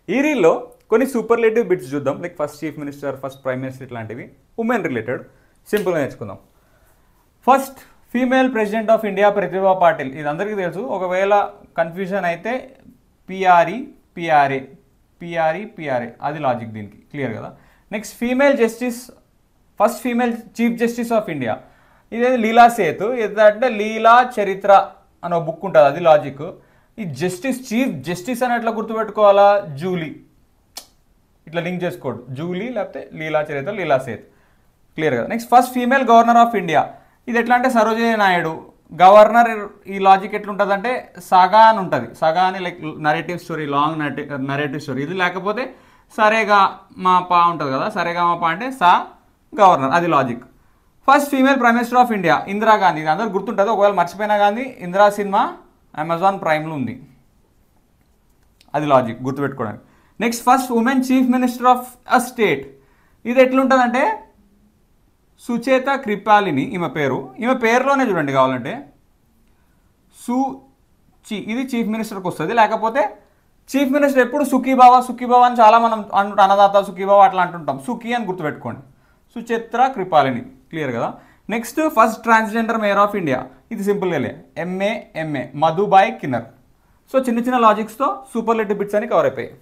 ఈ రీల్లో కొన్ని సూపర్లేటివ్ బిట్స్ చూద్దాం. Like first chief minister, first prime minister ఇట్లాంటివి ఉమెన్ రిలేటెడ్ సింపుల్గా నేర్చుకుందాం. First female president of India Pratibha Patil. ఇది అందరికీ తెలుసు. ఒకవేళ కన్ఫ్యూజన్ అయితే పిఆర్ఏ అది లాజిక్ దీనికి క్లియర్ కదా. Next female justice, first female chief justice of India ఇదేది లీలా సేతు. ఏంటంటే లీలా చరిత్ర అనే బుక్ ఉంటుంది, అది లాజిక్. ఈ జస్టిస్ చీఫ్ జస్టిస్ అని ఎట్లా గుర్తుపెట్టుకోవాలా? జూలీ, ఇట్లా లింక్ చేసుకోడు. జూలీ లేకపోతే లీలా చరిత్ర, లీలా సేత్ క్లియర్ కదా. Next first female governor of India ఇది ఎట్లా అంటే సరోజినీ నాయుడు. గవర్నర్ ఈ లాజిక్ ఎట్లుంటుంది అంటే సగా అని ఉంటుంది. సగా అని like narrative story, long narrative story. ఇది లేకపోతే సరేగా మా పా ఉంటుంది కదా, సరేగా మా పా అంటే సా గవర్నర్, అది logic. First female prime minister of India Indira Gandhi. ఇది అందరూ గుర్తుంటుంది. ఒకవేళ మర్చిపోయినా కానీ ఇందిరా సినిమా అమెజాన్ ప్రైమ్లో ఉంది, అది లాజిక్ గుర్తుపెట్టుకోవడానికి. Next first women chief minister of a state ఇది ఎట్లుంటుందంటే సుచేత కృపాలిని ఈమె పేరు. ఈమె పేరులోనే చూడండి కావాలంటే ఇది చీఫ్ మినిస్టర్కి వస్తుంది. లేకపోతే చీఫ్ మినిస్టర్ ఎప్పుడు సుఖీబావా అని చాలా మనం అన్నదాత సుఖీబావా అట్లా అంటుంటాం. సుఖీ అని గుర్తుపెట్టుకోండి. సుచిత్ర కృపాలిని క్లియర్ కదా. Next first transgender mayor of India ఇది సింపుల్గా ఎంఏ మధుబాయ్ కిన్నర్. సో చిన్న చిన్న లాజిక్స్తో సూపర్లేటివ్ బిట్స్ అని కవర్ అయిపోయాయి.